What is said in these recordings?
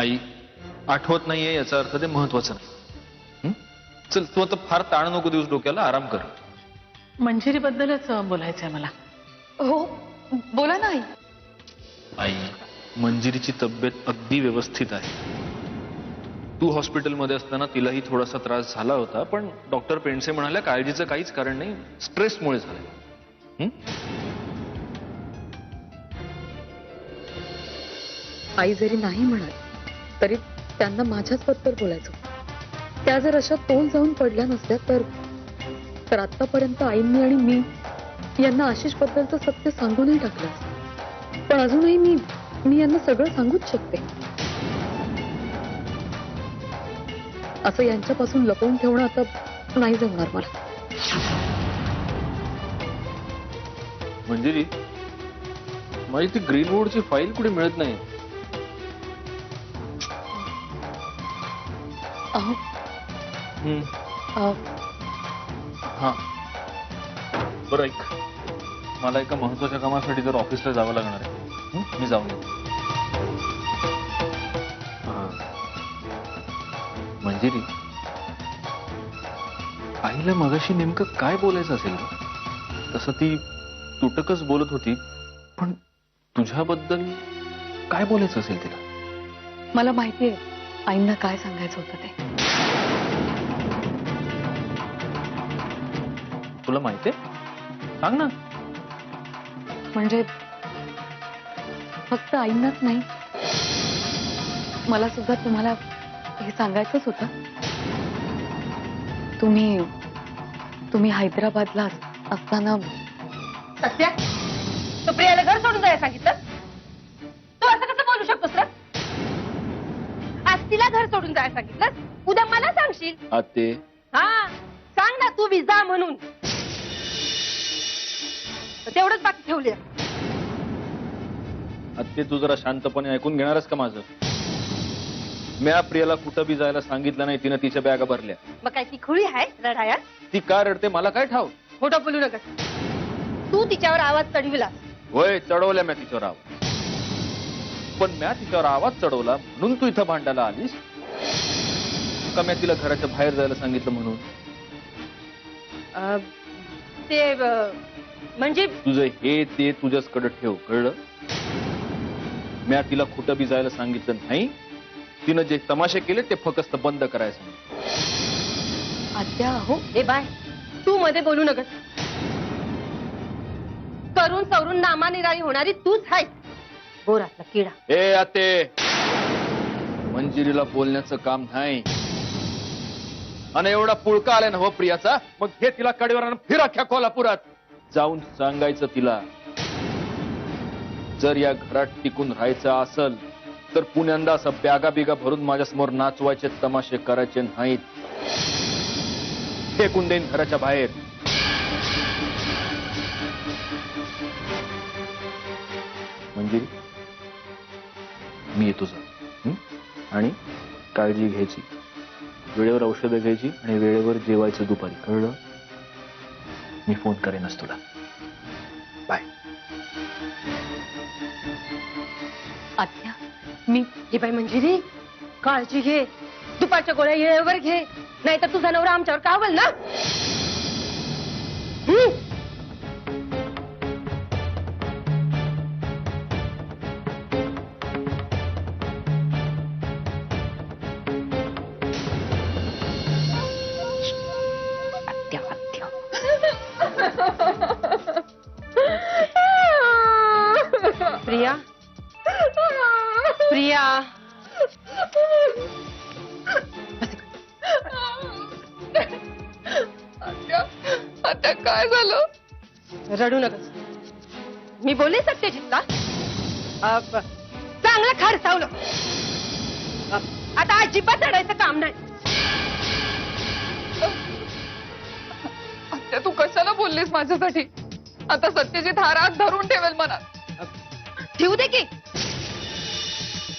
आई आठवत नाहीये याचा अर्थ ते महत्वाचं नाही. चल तू आता फार ताण नको दिवस डोक्याला, आराम कर. मंजिरी बद्दलच बोलायचंय मला. हो बोला ना आई. आई मंजिरीची तब्येत अगदी व्यवस्थित आहे. तू हॉस्पिटलमध्ये असताना तिलाही थोडासा त्रास झाला होता, पण डॉक्टर पेंडसे म्हणाल्या काळजीचं काहीच कारण नाही, स्ट्रेसमुळे झालंय. आई जरी नाही म्हणत तरी त्यांना माझ्याच बद्दल बोलायचं. त्या जर अशा तोल जाऊन पडल्या नसत्या तर आतापर्यंत आईंनी आणि मी यांना आशिष बद्दलचं सत्य सांगूनही टाकलं असतं. पण अजूनही मी यांना सगळं सांगूच शकते. असं यांच्यापासून लपवून ठेवणं आता नाही जमणार मला. मंजिरी माझी ती ग्रीनवूडची फाईल कुठे मिळत नाही. हा बरं ऐक, मला एका महत्वाच्या कामासाठी जर ऑफिसला जावं लागणार आहे. मी जाऊन येतो. मंजिरी आईला मगाशी नेमकं काय बोलायचं असेल? तसं ती तुटकच बोलत होती, पण तुझ्याबद्दल काय बोलायचं असेल तिला? मला माहितीये आईंना काय सांगायचं होतं ते. तुला माहितीये? सांग ना. म्हणजे फक्त आईंनाच नाही, मला सुद्धा तुम्हाला हे सांगायचंच होतं. तुम्ही हैदराबादला असताना सत्या, तू प्रियाला घर सोडून जायला सांगितलं? तू असं कसं बोलू शकतोस रे? आज तिला घर सोडून जायला सांगितलं, उद्या मला सांगशील? आते हा सांग ना, तू विजा म्हणून. तेवढंच बाकी ठेवले. आते तू जरा शांतपणे ऐकून घेणारच का माझं? मी प्रियाला कुठं बी जायला सांगितलं नाही, तिनं तिच्या बॅगा भरल्या. मग काय ती खुळी आहे रडाया? ती का रडते मला काय ठाव? खोटं बोलू नका. तू तिच्यावर आवाज चढविला. होय चढवल्या मी तिच्यावर आवाज, पण मी तिच्यावर आवाज चढवला म्हणून तू इथं भांडायला आलीस का? मी तिला घराच्या बाहेर जायला सांगितलं म्हणून? ते म्हणजे तुझं हे ते तुझ्याचकडे ठेव, कळलं? मी तिला कुठं बी जायला सांगितलं नाही. तिनं जे तमाशे केले ते फक्त बंद करायचं. आत्या हो ए बाय, तू मध्ये बोलू नका. करून सवरून नामानिराळी होणारी तूच आहेस, बोरातला किडा. ए आते, मंजिरीला बोलण्याचं काम नाही. आणि एवढा पुळका आलाय ना हो प्रियाचा, मग हे तिला कडेवर फिर अख्ख्या कोल्हापुरात जाऊन सांगायचं तिला, जर या घरात टिकून राहायचं असल तर पुण्यांदा असं बॅगा बिगा भरून माझ्यासमोर नाचवायचे तमाशे करायचे नाहीत. फेकून देईन घराच्या बाहेर. मंजिरी मी येतो जा. आणि काळजी घ्यायची, वेळेवर औषधं घ्यायची आणि वेळेवर जेवायचं दुपारी, कळलं? मी फोन करेनच तुला. बाय. आत्या मी हे बाई मंजिरी, काळजी घे. दुपारच्या गोळ्या वेळेवर घे, नाहीतर तुझा नवरा आमच्यावर कावल ना. प्रिया, प्रिया, आता काय झालं? रडू नका. मी बोलले सत्यजितला, चांगलं खर्चावलं. आता अजिबात रडायचं काम नाही. आत्या तू कशाला बोललीस माझ्यासाठी? आता सत्यजित हा राग धरून ठेवेल मनात. ठेवू दे की,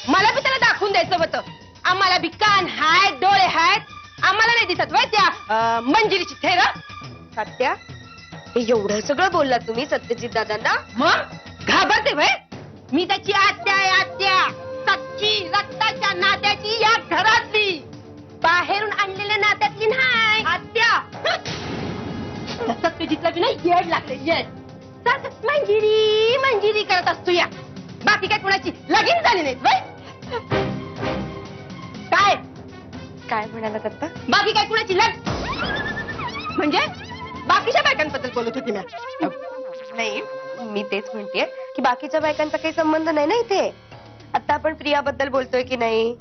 मला बी त्याला दाखवून द्यायचं होतं. आम्हाला बी कान आहेत, डोळे आहेत, आम्हाला नाही दिसत वय त्या मंजिरीची थेर. सत्या, हे एवढं सगळं बोलला तुम्ही सत्यजित दादांना, मग घाबरते वय? मी त्याची आत्या आहे, आत्या. सच्ची रक्ताच्या नात्याची, या घरातली, बाहेरून आणलेल्या नात्यातली नाही. आत्या तसं तुझीतलं बी नाही येड लागले, येड. सारखं मंजिरी मंजिरी करत असतो या. बाकी काय कुणाची लगीन झाली नाहीत व्हय? काय काय म्हणाला दत्ता? बाकी काय कुणाची लग म्हणजे बाकीच्या बायकांबद्दल बोलत होती मी. नाही, मी तेच म्हणतेय की बाकीच्या बायकांचा काही संबंध नाही ना इथे. आता आपण प्रियाबद्दल बोलतोय की नाही?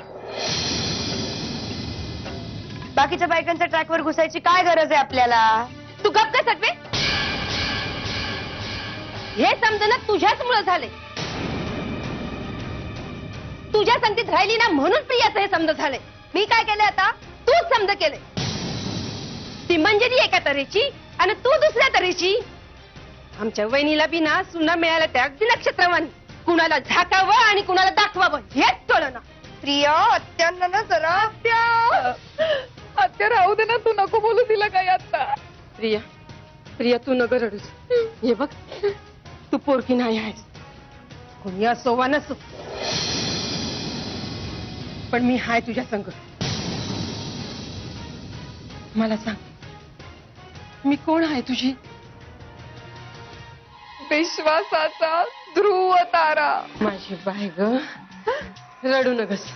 बाकीच्या बायकांच्या ट्रॅकवर घुसायची काय गरज आहे आपल्याला? तू गप का सटवे? हे समजणं तुझ्याच मुळे झाले. तुझ्या संगतीत राहिली ना म्हणून प्रियाचं हे समज झाले. मी काय केलं आता? तूच समज केले. ती मंजिरी एका तऱ्हेची आणि तू दुसऱ्या तऱ्हेची. आमच्या वहिनीला बी ना सुना मिळाल्या त्या अगदी नक्षत्रवाणी. कुणाला झाकावं आणि कुणाला दाखवावं हेच कळलं ना. प्रिया, आत्यांना ना जरा. आत्या राहू दे ना, तू नको बोलू तिला काय आता. प्रिया, प्रिया तू नगर रडूस. हे बघ, तू पोरकी नाही आहेस. कोणी असो वा नसो, पण मी हाय तुझ्या संग. मला सांग, मी कोण आहे तुझी? विश्वासाचा ध्रुव तारा. माझी बाय ग, रडू नगस.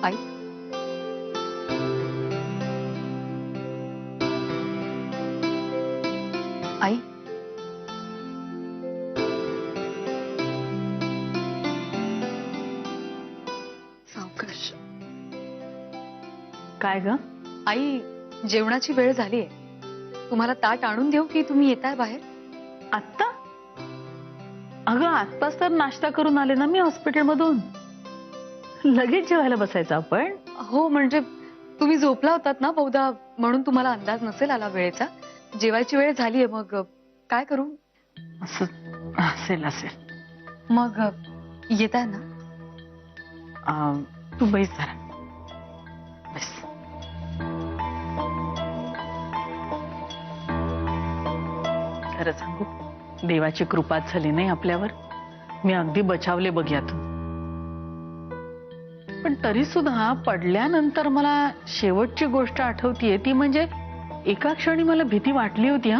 आई, आई, सावकाश. काय ग? आई, जेवणाची वेळ झालीये. तुम्हाला ताट आणून देऊ की तुम्ही येताय बाहेर? आत्ता? अगं आत्ताच तर नाश्ता करून आले ना मी हॉस्पिटलमधून. लगेच जेवायला बसायचं आपण? हो, म्हणजे तुम्ही झोपला होतात ना बहुधा, म्हणून तुम्हाला अंदाज नसेल आला वेळेचा. जेवायची वेळ झालीये, मग काय करू? असं असेल असेल. मग येताय ना? तू बैस जरा, बस. खरं सांगू, देवाची कृपाच झाली नाही आपल्यावर. मी अगदी बचावले बघ यातून. पण तरी सुद्धा पडल्यानंतर मला शेवटची गोष्ट आठवतीये, ती म्हणजे एका क्षणी मला भीती वाटली होती.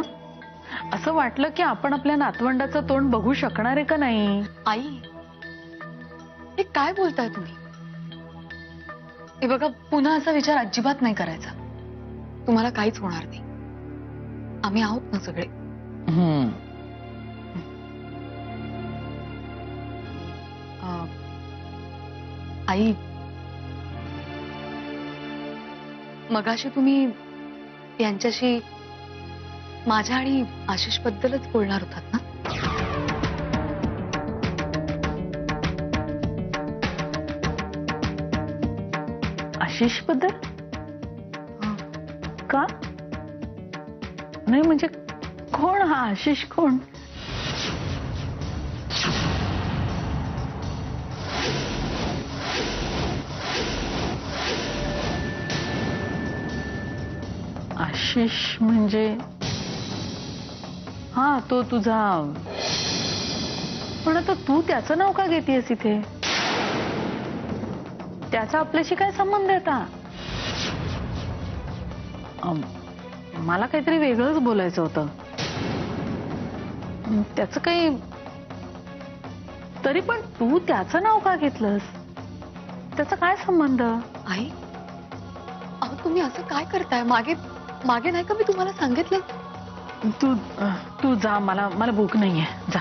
असं वाटलं की आपण आपल्या नातवंडाचं तोंड बघू शकणार आहे का नाही. आई, हे काय बोलताय तुम्ही? हे बघा, पुन्हा असा विचार अजिबात नाही करायचा. तुम्हाला काहीच होणार नाही. आम्ही आहोत ना सगळे. आई, मगाशी तुम्ही यांच्याशी माझ्या आणि आशिष बद्दलच बोलणार होतात ना? आशिष बद्दल? का? नाही म्हणजे कोण हा आशिष? कोण? आशिष म्हणजे हा, तो तुझा. पण आता तू त्याचं नाव का घेतेयस इथे? त्याचा आपल्याशी काय संबंध आहे आता? मला काहीतरी वेगळंच बोलायचं होतं. त्याचं काही. तरी पण तू त्याचं नाव का घेतलंस? त्याचा काय संबंध? आई, अहो तुम्ही असं काय करताय? मागे मागे नाही का मी तुम्हाला सांगितलं? तू जा, मला भूक नाहीये, जा.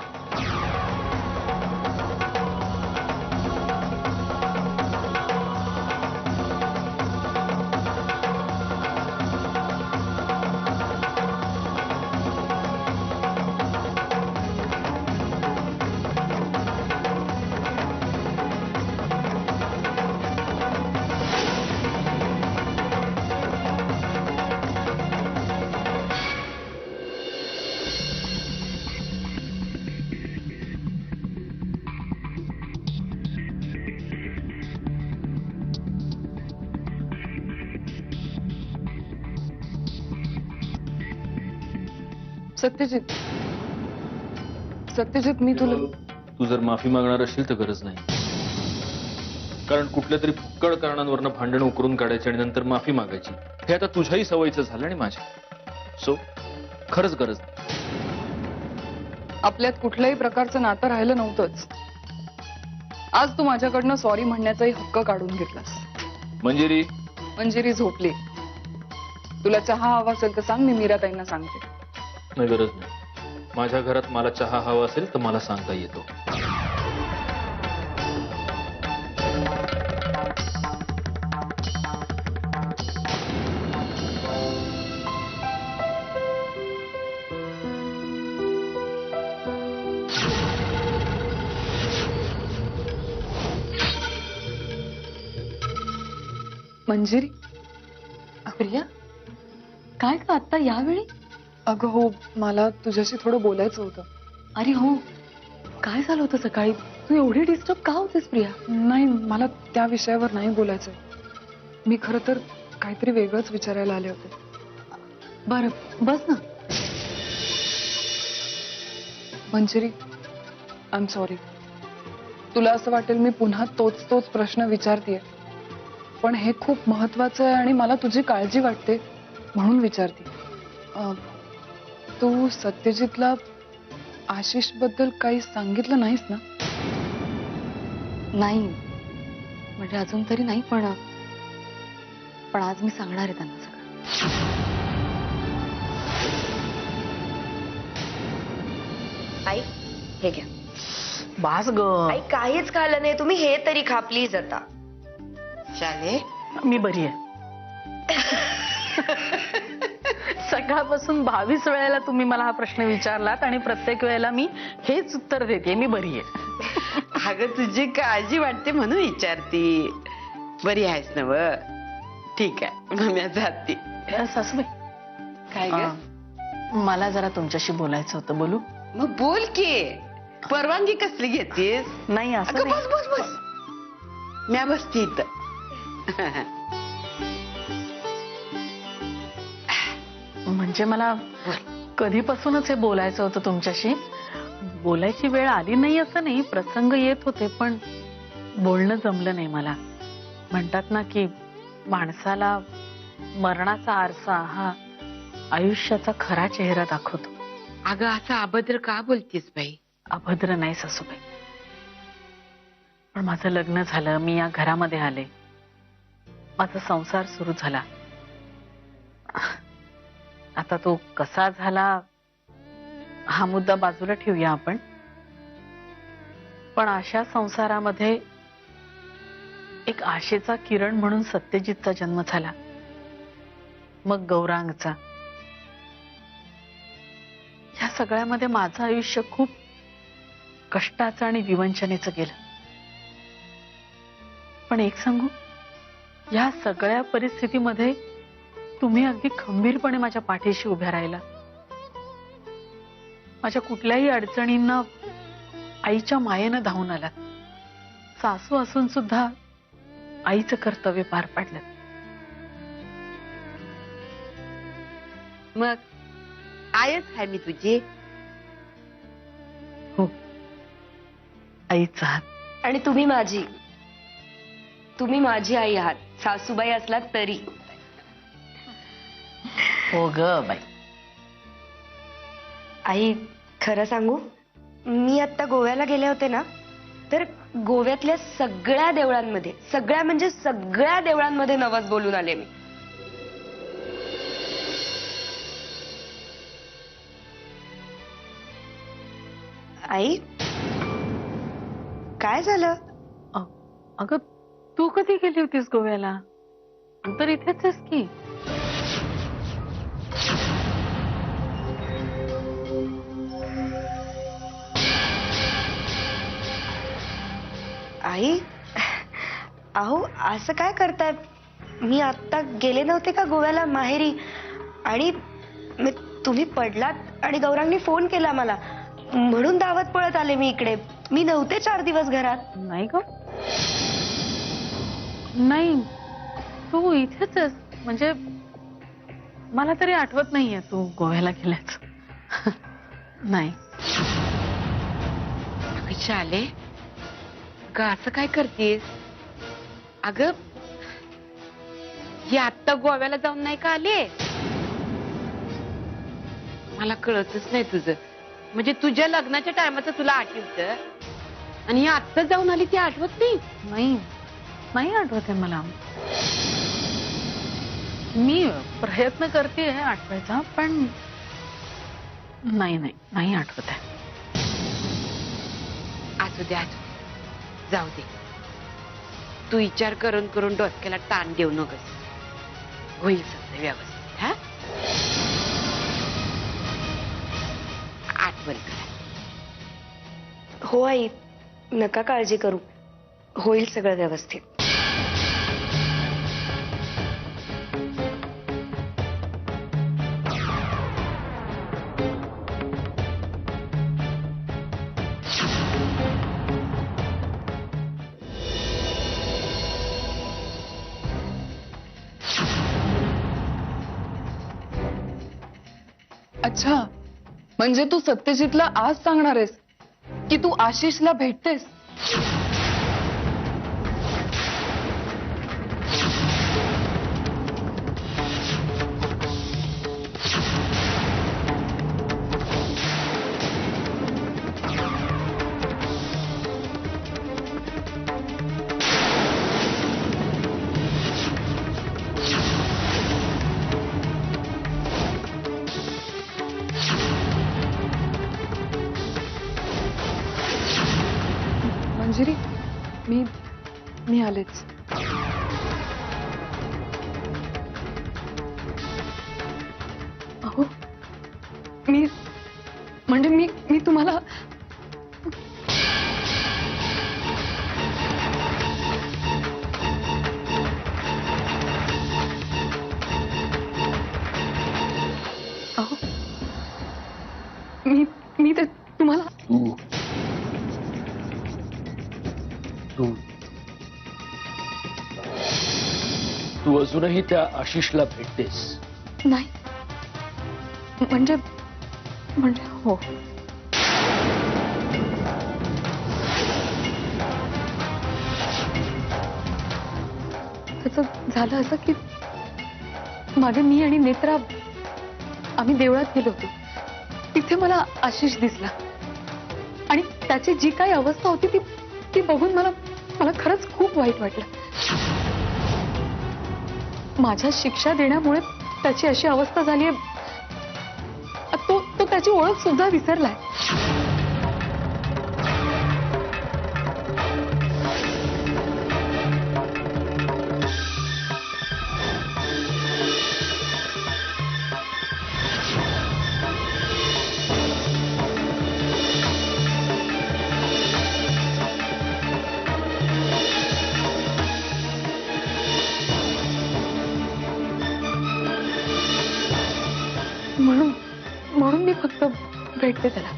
सत्यजित सत्यजित मी तुला तू जर माफी मागणार असशील तर गरज नाही, कारण कुठल्या तरी फुक्कड कारणांवरनं भांडण उकरून काढायची आणि नंतर माफी मागायची हे आता तुझ्याही सवयीचं झालं आणि माझ्या. सो खरंच गरज नाही. आपल्यात कुठल्याही प्रकारचं नातं राहिलं नव्हतंच. आज तू माझ्याकडनं सॉरी म्हणण्याचाही हक्क काढून घेतलास. मंजिरी, मंजिरी झोपली. तुला चहा हवा असेल तर सांग, मी मीराताईंना सांगते. नाही गरज नाही. माझ्या घरात मला चहा हवा असेल तर मला सांगता येतो. मंजिरी, प्रिया, काय का आता यावेळी? अगं हो, मला तुझ्याशी थोडं बोलायचं होतं. अरे हो, काय झालं होतं सकाळी? तू एवढी डिस्टर्ब का होतेस प्रिया? नाही, मला त्या विषयावर नाही बोलायचं. मी खरं तर काहीतरी वेगळंच विचारायला आले होते. बरं, बस ना. Manjiri, I am sorry. तुला असं वाटेल मी पुन्हा तोच प्रश्न विचारतेय, पण हे खूप महत्वाचं आहे आणि मला तुझी काळजी वाटते म्हणून विचारते. तू सत्यजितला आशिष बद्दल काही सांगितलं नाहीस ना? नाही, म्हणजे अजून तरी नाही, पण आज मी सांगणार आहे त्यांना सगळं. आई हे घ्या. बास ग. आई काहीच खाल्लं नाही तुम्ही, हे तरी खा प्लीज. आता शाले, मी बरी आहे. सकाळपासून 22 वेळेला तुम्ही मला हा प्रश्न विचारलात आणि प्रत्येक वेळेला मी हेच उत्तर देते, मी बरी आहे. अगं तुझी काळजी वाटते म्हणून विचारती. बरी आहेस ना व? ठीक आहे, मग मी जाते. सासूबाई, काय ग? मला जरा तुमच्याशी बोलायचं होतं. बोलू? मग बोल की. परवानगी कसली घेतेस? नाही असं अगं नाही. बस बस बस, म्या बसते इथं. म्हणजे मला कधीपासूनच हे बोलायचं होतं तुमच्याशी. बोलायची वेळ आली नाही असं नाही, प्रसंग येत होते, पण बोलणं जमलं नाही मला. म्हणतात ना की माणसाला मरणाचा आरसा हा आयुष्याचा खरा चेहरा दाखवतो. अगं असं अभद्र का बोलतीस बाई? अभद्र नाही सासूबाई, पण माझं लग्न झालं, मी या घरामध्ये आले, माझा संसार सुरू झाला. आता तो कसा झाला हा मुद्दा बाजूला ठेवूया आपण. पण अशा संसारामध्ये एक आशेचा किरण म्हणून सत्यजितचा जन्म झाला, मग गौरांगचा. या सगळ्यामध्ये माझं आयुष्य खूप कष्टाचं आणि विवंचनेचं गेलं. पण एक सांगू, या सगळ्या परिस्थितीमध्ये तुम्ही अगदी खंबीरपणे माझ्या पाठीशी उभ्या राहिला. माझ्या कुठल्याही अडचणींना आईच्या मायेनं धावून आलात. सासू असून सुद्धा आईचं कर्तव्य पार पाडलं. मग आयच आहे मी तुझी. हो, आईचा हात. आणि तुम्ही माझी, तुम्ही माझी आई आहात, सासूबाई असलात तरी. हो ग बाई. आई खरं सांगू, मी आता गोव्याला गेले होते ना, तर गोव्यातल्या सगळ्या देवळांमध्ये, सगळ्या म्हणजे सगळ्या देवळांमध्ये नवस बोलून आले मी. आई काय झालं? अगं तू कधी गेली होतीस गोव्याला? तू तर इथेच आहेस की. आई अहो असं काय करताय? मी आता गेले नव्हते का गोव्याला माहेरी, आणि तुम्ही पडलात आणि गौरांगनी फोन केला मला, म्हणून धावत पळत आले मी इकडे. मी नव्हते 4 दिवस घरात. नाही ग, नाही, तू इथेच आहेस. म्हणजे मला तरी आठवत नाहीये तू गोव्याला गेल्याच. नाही. अगं शाले, ग असं काय करतेस? अगं ही आत्ता गोव्याला जाऊन नाही का आले? मला कळतच नाही तुझं. म्हणजे तुझ्या लग्नाच्या टायमाचं तुला आठवतं आणि ही आत्ता जाऊन आली ती आठवत नाही? नाही नाही आठवत आहे मला. मी प्रयत्न करते आठवायचा, पण नाही नाही नाही आठवत आहे. असू दे, जाऊ दे. तू विचार करून करून डोक्याला ताण देऊ नकोस. होईल सगळं व्यवस्थित. हा, आठवण करा. हो आई, नका काळजी करू, होईल सगळं व्यवस्थित. अच्छा, म्हणजे तू सत्यजितला आज सांगणार आहेस की तू आशिषला भेटतेस? मंजिरी, मी आलेच. अहो, मी तुम्हाला अहो, मी ते तुम्हाला तू अजूनही त्या आशिषला भेटतेस? नाही, म्हणजे हो. त्याचं झालं असं की मागे मी आणि नेत्रा आम्ही देवळात गेलो होतो. तिथे मला आशिष दिसला आणि त्याची जी काही अवस्था होती ती बघून मला खरंच खूप वाईट वाटलं. माझ्या शिक्षा देण्यामुळे त्याची अशी अवस्था झालीये. तो त्याची ओळख सुद्धा विसरलाय. म्हणून मी फक्त भेटते त्याला.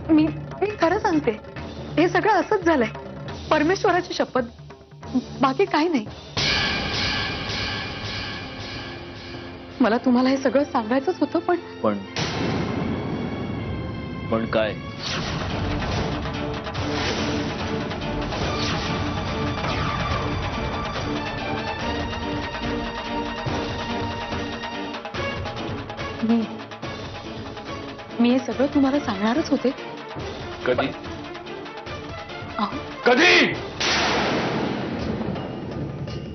मी खरं सांगते, हे सगळं असंच झालंय. परमेश्वराची शपथ, बाकी काही नाही. मला तुम्हाला हे सगळं सांगायचंच होतं, पण काय? मी हे सगळं तुम्हाला सांगणारच होते. कधी? अहो, कधी?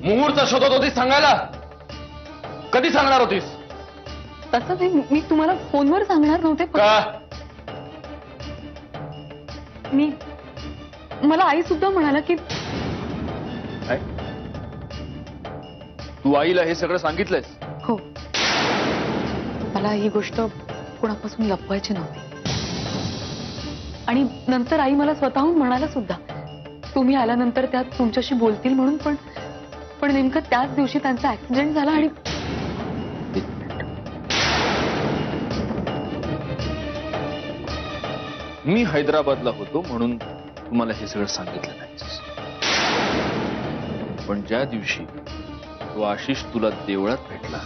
मुहूर्त शोधत होतीस सांगायला? कधी सांगणार होतीस? तसं नाही, मी तुम्हाला फोनवर सांगणार नव्हते. का? मला आई सुद्धा म्हणाला की काय? तू आईला हे सगळं सांगितलंयस? हो, मला ही गोष्ट कोणापासून लपवायची नव्हती. आणि नंतर आई मला स्वतःहून म्हणाला सुद्धा, तुम्ही आल्यानंतर त्यात तुमच्याशी बोलतील म्हणून. पण नेमकं त्याच दिवशी त्यांचा ऍक्सिडेंट झाला. आणि मी हैदराबादला होतो म्हणून तुम्हाला हे सगळं सांगितलं नाही. पण ज्या दिवशी तो आशिष तुला देवळात भेटला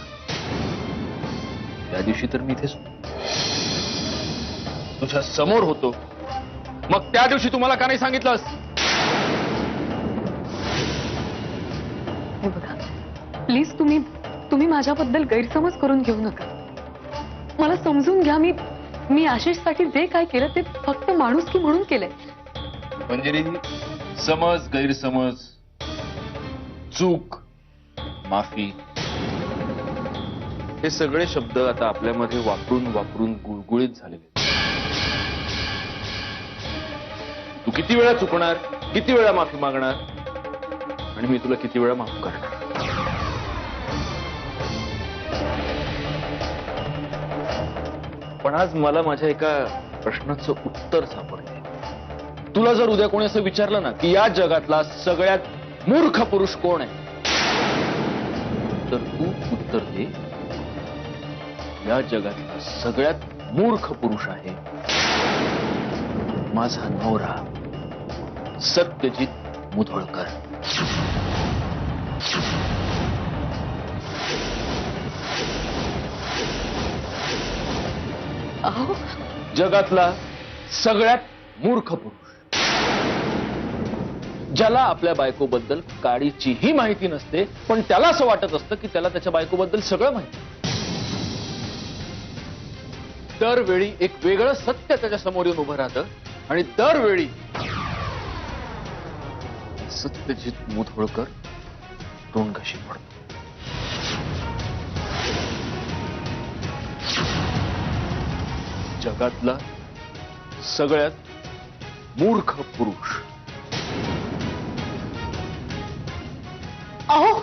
त्या दिवशी तर मी इथेच होतो. तुझ्या समोर होतो, मग त्या दिवशी तुम्हाला का नाही सांगितलंस? हे बघा, प्लीज तुम्ही माझ्याबद्दल गैरसमज करून घेऊ नका. मला समजून घ्या. मी आशिषसाठी जे काय केलं ते फक्त माणुसकी म्हणून केलंय. मंजिरी, समज, गैरसमज, चूक, माफी, हे सगळे शब्द आता आपल्यामध्ये वापरून वापरून गुळगुळीत झालेले. तू किती वेळा चुकणार, किती वेळा माफी मागणार, आणि मी तुला किती वेळा माफ करणार. पण आज मला माझ्या एका प्रश्नाचं उत्तर सापडले. तुला जर उद्या कोणी असं विचारलं ना की या जगातला सगळ्यात मूर्ख पुरुष कोण आहे, तर तू उत्तर दे, या जगातला सगळ्यात मूर्ख पुरुष आहे माझा नवरा सत्यजित मुधोळकर. अहो, जगातला सगळ्यात मूर्ख पुरुष, ज्याला आपल्या बायकोबद्दल काडीचीही माहिती नसते, पण त्याला असं वाटत असतं की त्याला त्याच्या बायकोबद्दल सगळं माहिती. दरवेळी एक वेगळं सत्य त्याच्या समोर येऊन उभं राहतं आणि दरवेळी सत्यजित मुधोळकर तोंडघशी पडतो. जगातला सगळ्यात मूर्ख पुरुष. अहो